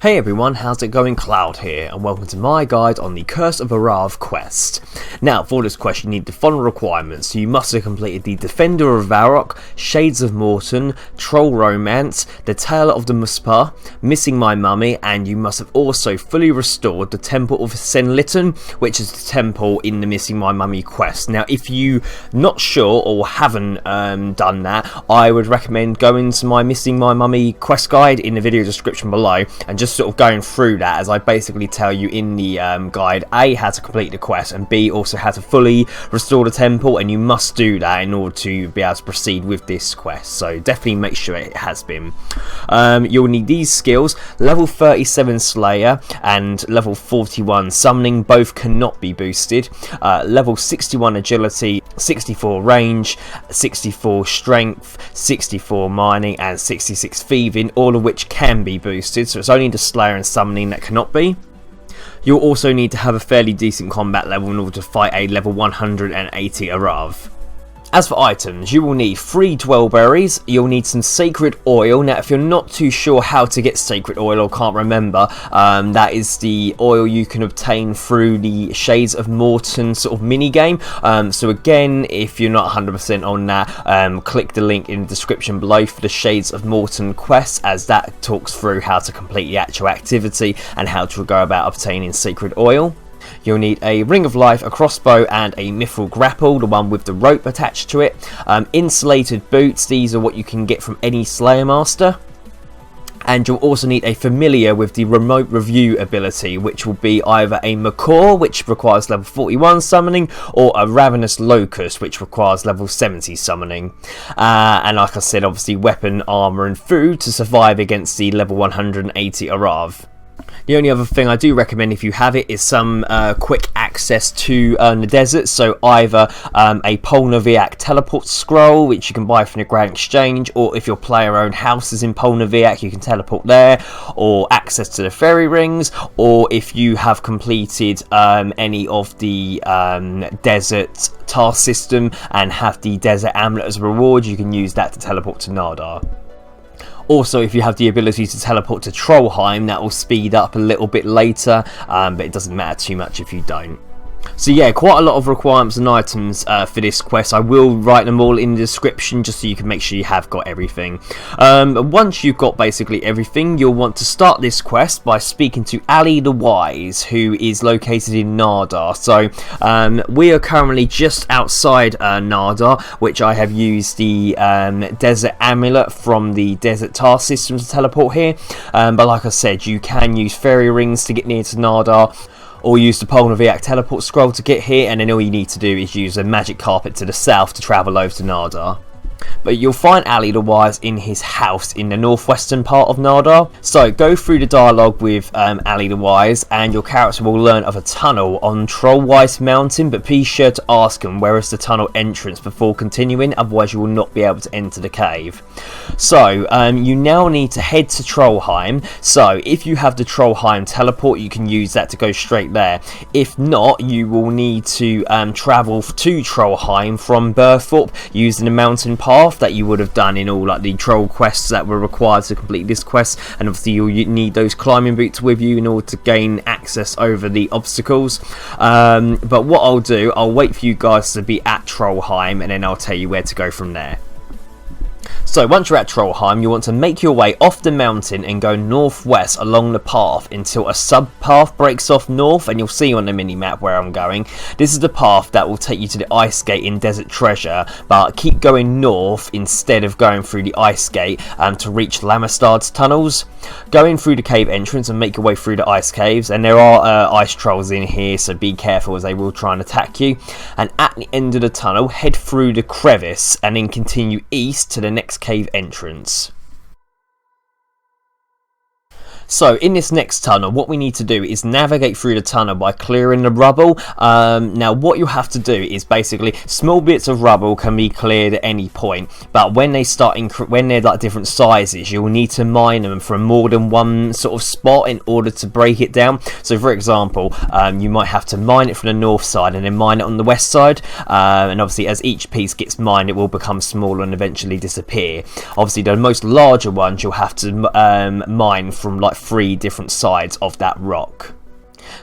Hey everyone, how's it going? Cloud here, and welcome to my guide on the Curse of Arrav quest. Now, for this quest you need the following requirements. So you must have completed the Defender of Varrock, Shades of Mort'ton, Troll Romance, the Tale of the Muspah, Missing My Mummy, and you must have also fully restored the Temple of Senliten, which is the temple in the Missing My Mummy quest. Now, if you're not sure or haven't done that, I would recommend going to my Missing My Mummy quest guide in the video description below and just sort of going through that, as I basically tell you in the guide A, how to complete the quest, and B, also how to fully restore the temple, and you must do that in order to be able to proceed with this quest, so definitely make sure it has been. You'll need these skills: level 37 Slayer and level 41 Summoning, both cannot be boosted, level 61 Agility, 64 Range, 64 Strength, 64 Mining, and 66 Thieving, all of which can be boosted, so it's only the Slayer and Summoning that cannot be. You'll also need to have a fairly decent combat level in order to fight a level 180 Arrav. As for items, you will need 3 Dwellberries, you'll need some Sacred Oil. Now, if you're not too sure how to get Sacred Oil or can't remember, that is the oil you can obtain through the Shades of Mort'ton sort of mini-game. So again, if you're not 100% on that, click the link in the description below for the Shades of Mort'ton quest, as that talks through how to complete the actual activity and how to go about obtaining Sacred Oil. You'll need a Ring of Life, a Crossbow, and a Mithril grapple, the one with the rope attached to it. Insulated boots, these are what you can get from any Slayer Master. And you'll also need a familiar with the remote review ability, which will be either a Macaw, which requires level 41 summoning, or a Ravenous locust, which requires level 70 summoning. And like I said, obviously weapon, armour, and food to survive against the level 180 Arrav. The only other thing I do recommend, if you have it, is some quick access to the desert. So either a Pollnivneach teleport scroll, which you can buy from the Grand Exchange, or if your player-owned house is in Pollnivneach, you can teleport there, or access to the fairy rings, or if you have completed any of the desert task system and have the desert amulet as a reward, you can use that to teleport to Nardar. Also, if you have the ability to teleport to Trollheim, that will speed up a little bit later, but it doesn't matter too much if you don't. So yeah, quite a lot of requirements and items for this quest. I will write them all in the description just so you can make sure you have got everything. Once you've got basically everything, you'll want to start this quest by speaking to Ali the Wise, who is located in Nardar. So we are currently just outside Nardar, which I have used the desert amulet from the desert task system to teleport here. But like I said, you can use fairy rings to get near to Nardar, or use the Pollnivneach teleport scroll to get here, and then all you need to do is use a magic carpet to the south to travel over to Nardar. But you'll find Ali the Wise in his house in the northwestern part of Nardar. So go through the dialogue with Ali the Wise, and your character will learn of a tunnel on Trollheim Mountain, but be sure to ask him where is the tunnel entrance before continuing, otherwise you will not be able to enter the cave. So you now need to head to Trollheim. So if you have the Trollheim teleport, you can use that to go straight there. If not, you will need to travel to Trollheim from Burthorpe using the mountain path that you would have done in all like the troll quests that were required to complete this quest, and obviously you'll need those climbing boots with you in order to gain access over the obstacles. But what I'll do, I'll wait for you guys to be at Trollheim, and then I'll tell you where to go from there. So once you're at Trollheim, you want to make your way off the mountain and go northwest along the path until a sub-path breaks off north, and you'll see on the mini-map where I'm going. This is the path that will take you to the ice gate in Desert Treasure, but keep going north instead of going through the ice gate to reach Lamastard's tunnels. Go in through the cave entrance and make your way through the ice caves, and there are ice trolls in here, so be careful as they will try and attack you. And at the end of the tunnel, head through the crevice and then continue east to the next cave entrance. So in this next tunnel, what we need to do is navigate through the tunnel by clearing the rubble. Now what you have to do is basically, small bits of rubble can be cleared at any point, but when they start when they're like different sizes, you'll need to mine them from more than one sort of spot in order to break it down. So for example, you might have to mine it from the north side and then mine it on the west side, and obviously as each piece gets mined it will become smaller and eventually disappear. Obviously the most larger ones you'll have to mine from like 3 different sides of that rock.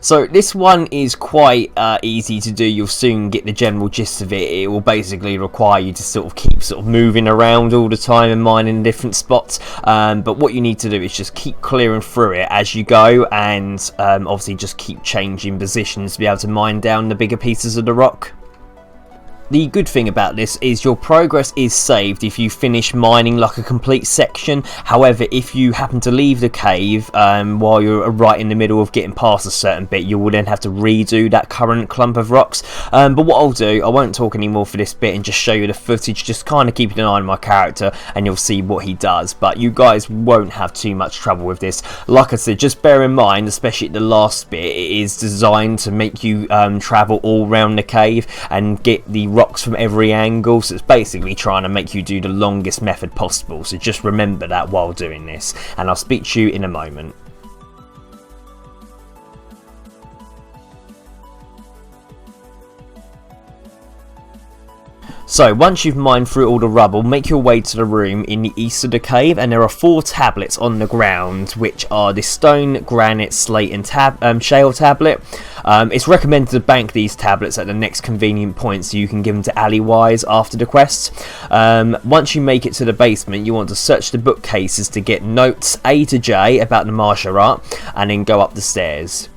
So this one is quite easy to do. You'll soon get the general gist of it. It will basically require you to sort of keep moving around all the time and mining different spots, but what you need to do is just keep clearing through it as you go, and obviously just keep changing positions to be able to mine down the bigger pieces of the rock. The good thing about this is your progress is saved if you finish mining like a complete section. However, if you happen to leave the cave while you're right in the middle of getting past a certain bit, you will then have to redo that current clump of rocks. But what I'll do, I won't talk anymore for this bit and just show you the footage, just kind of keeping an eye on my character and you'll see what he does. But you guys won't have too much trouble with this. Like I said, just bear in mind, especially at the last bit, it is designed to make you travel all around the cave and get the rocks from every angle, so it's basically trying to make you do the longest method possible. So just remember that while doing this, and I'll speak to you in a moment. So once you've mined through all the rubble, make your way to the room in the east of the cave, and there are 4 tablets on the ground, which are the stone, granite, slate and shale tablet. It's recommended to bank these tablets at the next convenient point so you can give them to alleyways after the quest. Once you make it to the basement, you want to search the bookcases to get notes A to J about the martial art, and then go up the stairs.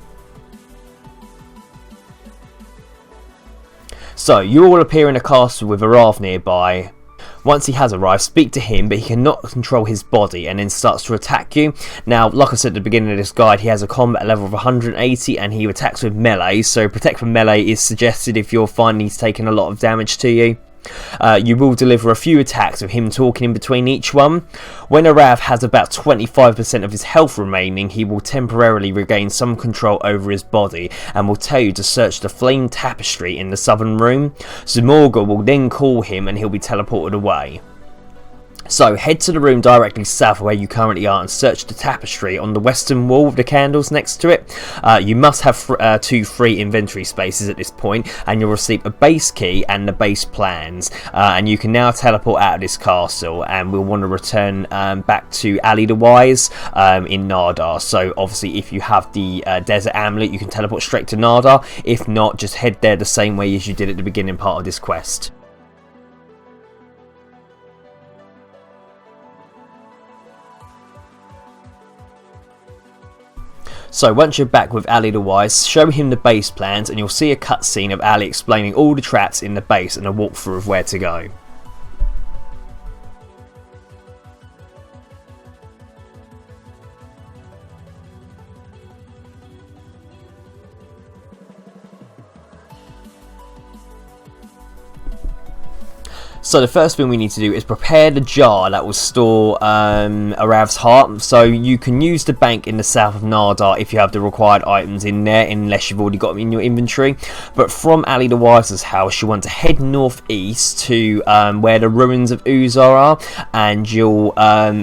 So, you all appear in a castle with Arrav nearby. Once he has arrived, speak to him, but he cannot control his body and then starts to attack you. Now, like I said at the beginning of this guide, he has a combat level of 180 and he attacks with melee, so protect from melee is suggested if you're finding he's taking a lot of damage to you. You will deliver a few attacks with him talking in between each one. When Arrav has about 25% of his health remaining, he will temporarily regain some control over his body and will tell you to search the flame tapestry in the southern room. Zamorga will then call him and he'll be teleported away. So head to the room directly south of where you currently are and search the tapestry on the western wall with the candles next to it. You must have 2 free inventory spaces at this point, and you'll receive a base key and the base plans. And you can now teleport out of this castle, and we'll want to return back to Ali the Wise in Nardar. So obviously if you have the desert amulet, you can teleport straight to Nardar. If not, just head there the same way as you did at the beginning part of this quest. So once you're back with Ali the Wise, show him the base plans and you'll see a cutscene of Ali explaining all the traps in the base and a walkthrough of where to go. So the first thing we need to do is prepare the jar that will store Arrav's heart. So you can use the bank in the south of Nardar if you have the required items in there, unless you've already got them in your inventory. But from Ali the Wise's house, you want to head northeast to where the ruins of Uzar are, and you'll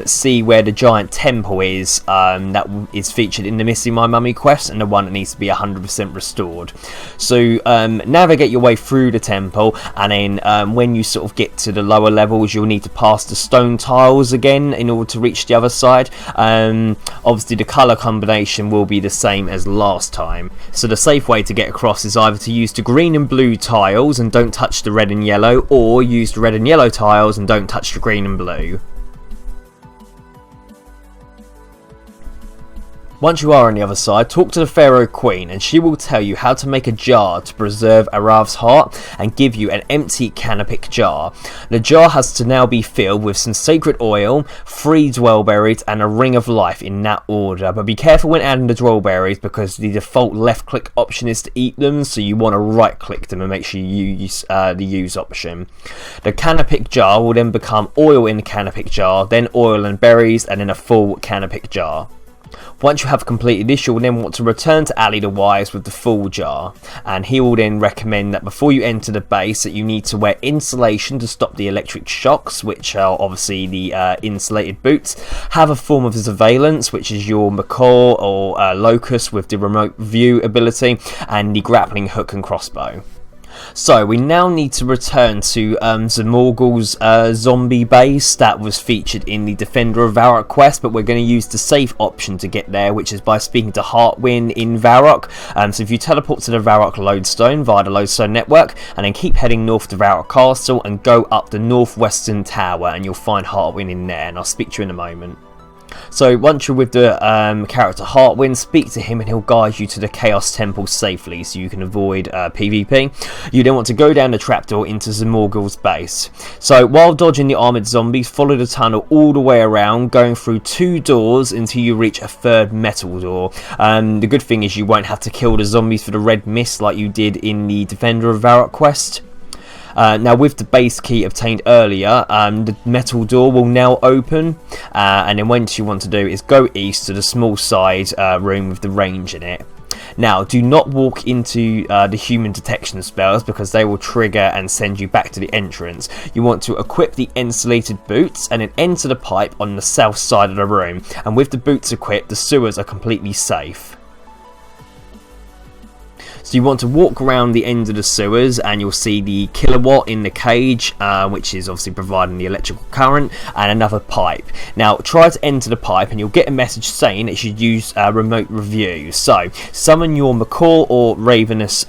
see where the giant temple is that is featured in the Missing My Mummy quest, and the one that needs to be 100% restored. So navigate your way through the temple, and then when you sort of get to the lower levels, you'll need to pass the stone tiles again in order to reach the other side. Obviously the colour combination will be the same as last time, so the safe way to get across is either to use the green and blue tiles and don't touch the red and yellow, or use the red and yellow tiles and don't touch the green and blue. Once you are on the other side, talk to the Pharaoh Queen and she will tell you how to make a jar to preserve Arrav's heart and give you an empty canopic jar. The jar has to now be filled with some sacred oil, 3 Dwellberries and a ring of life in that order, but be careful when adding the Dwellberries because the default left click option is to eat them, so you want to right click them and make sure you use the use option. The canopic jar will then become oil in the canopic jar, then oil and berries, and then a full canopic jar. Once you have completed this, you'll then want to return to Ali the Wise with the full jar, and he will then recommend that before you enter the base that you need to wear insulation to stop the electric shocks, which are obviously the insulated boots, have a form of surveillance, which is your Macaw or locust with the remote view ability, and the grappling hook and crossbow. So we now need to return to Zamorgul's zombie base that was featured in the Defender of Varrock quest, but we're going to use the safe option to get there, which is by speaking to Heartwin in Varrock. So if you teleport to the Varrock Lodestone via the Lodestone network, and then keep heading north to Varrock Castle and go up the northwestern tower, and you'll find Heartwin in there, and I'll speak to you in a moment. So once you're with the character Heartwin, speak to him and he'll guide you to the Chaos Temple safely so you can avoid PvP. You then want to go down the trapdoor into Zamorgul's base. So while dodging the armoured zombies, follow the tunnel all the way around, going through 2 doors until you reach a 3rd metal door. The good thing is you won't have to kill the zombies for the red mist like you did in the Defender of Varrock quest. Now with the base key obtained earlier, the metal door will now open, and then what you want to do is go east to the small side room with the range in it. Now do not walk into the human detection spells because they will trigger and send you back to the entrance. You want to equip the insulated boots and then enter the pipe on the south side of the room, and with the boots equipped the sewers are completely safe. So you want to walk around the end of the sewers and you'll see the kilowatt in the cage, which is obviously providing the electrical current, and another pipe. Now try to enter the pipe and you'll get a message saying it should use remote review. So summon your Macaw or Ravenous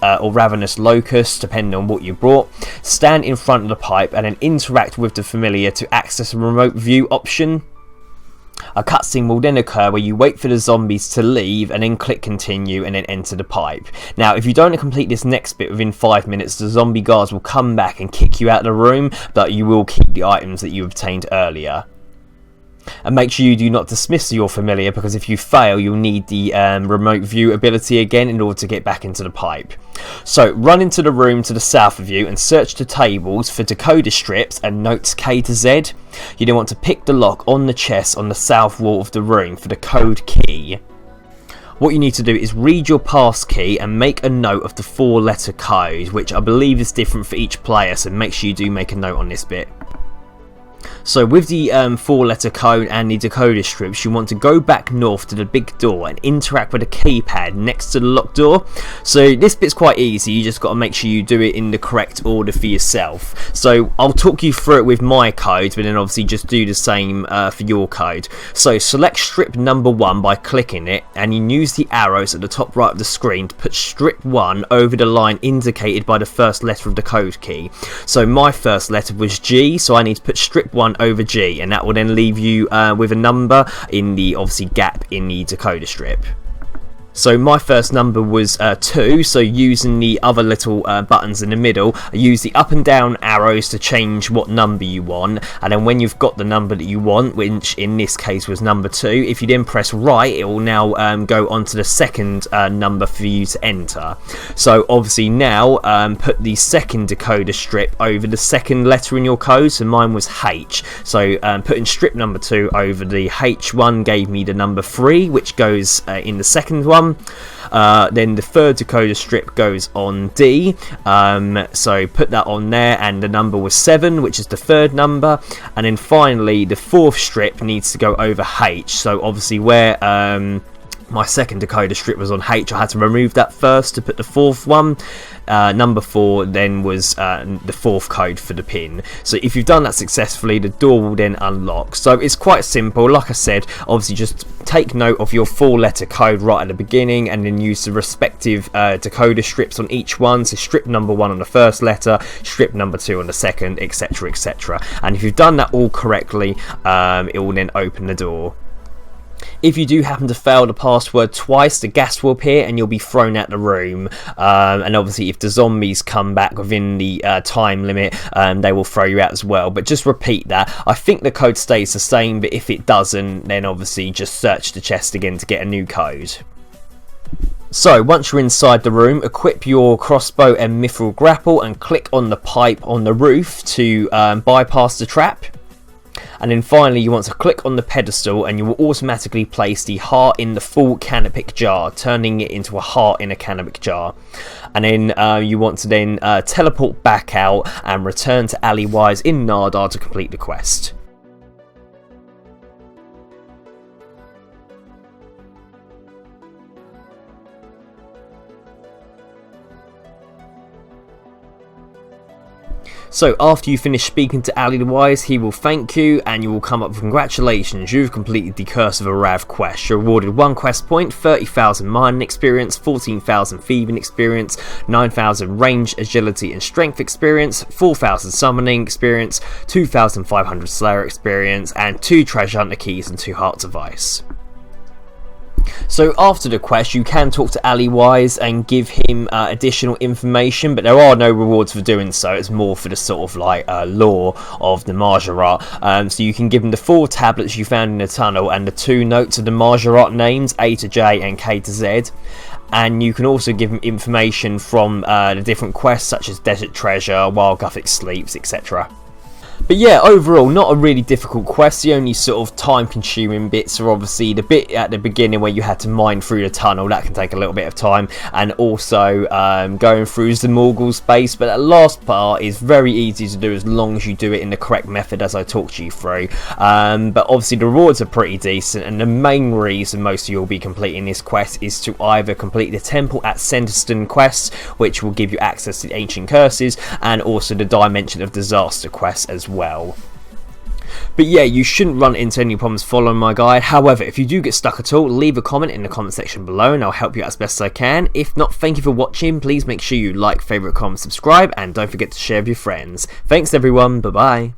locust, depending on what you brought. Stand in front of the pipe and then interact with the familiar to access a remote view option. A cutscene will then occur where you wait for the zombies to leave and then click continue and then enter the pipe. Now if you don't complete this next bit within 5 minutes, the zombie guards will come back and kick you out of the room, but you will keep the items that you obtained earlier. And make sure you do not dismiss your familiar, because if you fail you'll need the remote view ability again in order to get back into the pipe. So run into the room to the south of you and search the tables for decoder strips and notes K to Z. You then want to pick the lock on the chest on the south wall of the room for the code key. What you need to do is read your pass key and make a note of the 4-letter code, which I believe is different for each player, so make sure you do make a note on this bit. So with the 4-letter code and the decoder strips, you want to go back north to the big door and interact with the keypad next to the locked door. So this bit's quite easy, you just got to make sure you do it in the correct order for yourself. So I'll talk you through it with my code, but then obviously just do the same for your code. So select strip number 1 by clicking it, and you use the arrows at the top right of the screen to put strip 1 over the line indicated by the first letter of the code key. So my first letter was G, so I need to put strip 1 over G, and that will then leave you with a number in the obviously gap in the decoder strip. So my first number was 2, so using the other little buttons in the middle, use the up and down arrows to change what number you want, and then when you've got the number that you want, which in this case was number 2, if you then press right, it will now go on to the second number for you to enter. So obviously now put the second decoder strip over the second letter in your code, so mine was H, so putting strip number 2 over the H1 gave me the number 3, which goes in the second one. Then the third decoder strip goes on D, so put that on there, and the number was 7, which is the third number, and then finally the fourth strip needs to go over H, so obviously where my second decoder strip was on H, I had to remove that first to put the fourth one. Number 4 then was the fourth code for the pin. So if you've done that successfully, the door will then unlock. So it's quite simple. Like I said, obviously just take note of your 4-letter code right at the beginning, and then use the respective decoder strips on each one. So strip number 1 on the first letter, strip number 2 on the second, etc, etc. And if you've done that all correctly, it will then open the door. If you do happen to fail the password twice, the gas will appear and you'll be thrown out the room. And obviously if the zombies come back within the time limit, they will throw you out as well. But just repeat that. I think the code stays the same, but if it doesn't, then obviously just search the chest again to get a new code. So once you're inside the room, equip your crossbow and mithril grapple and click on the pipe on the roof to bypass the trap. And then finally you want to click on the pedestal and you will automatically place the heart in the full canopic jar, turning it into a heart in a canopic jar. And then you want to then teleport back out and return to Alleywise in Nardar to complete the quest. So after you finish speaking to Allywise, he will thank you and you will come up with congratulations, you've completed the Curse of Arrav quest. You're awarded 1 quest point, 30,000 mining experience, 14,000 thieving experience, 9,000 range, agility and strength experience, 4,000 summoning experience, 2,500 slayer experience, and 2 treasure hunter keys and 2 hearts of ice. So after the quest you can talk to Allywise and give him additional information, but there are no rewards for doing so. It's more for the sort of like lore of the Majorat. So you can give him the 4 tablets you found in the tunnel and the 2 notes of the Majorat names, A to J and K to Z. And you can also give him information from the different quests such as Desert Treasure, Wild Gothic Sleeps, etc. But yeah, overall, not a really difficult quest. The only sort of time-consuming bits are obviously the bit at the beginning where you had to mine through the tunnel. That can take a little bit of time, and also going through the Morgul space. But that last part is very easy to do as long as you do it in the correct method, as I talked you through. But obviously, the rewards are pretty decent, and the main reason most of you will be completing this quest is to either complete the Temple at Senliten quest, which will give you access to the Ancient Curses, and also the Dimension of Disaster quest as well. But yeah, you shouldn't run into any problems following my guide. However, if you do get stuck at all, leave a comment in the comment section below and I'll help you out as best as I can. If not, thank you for watching. Please make sure you like, favourite, comment, subscribe, and don't forget to share with your friends. Thanks everyone, bye bye.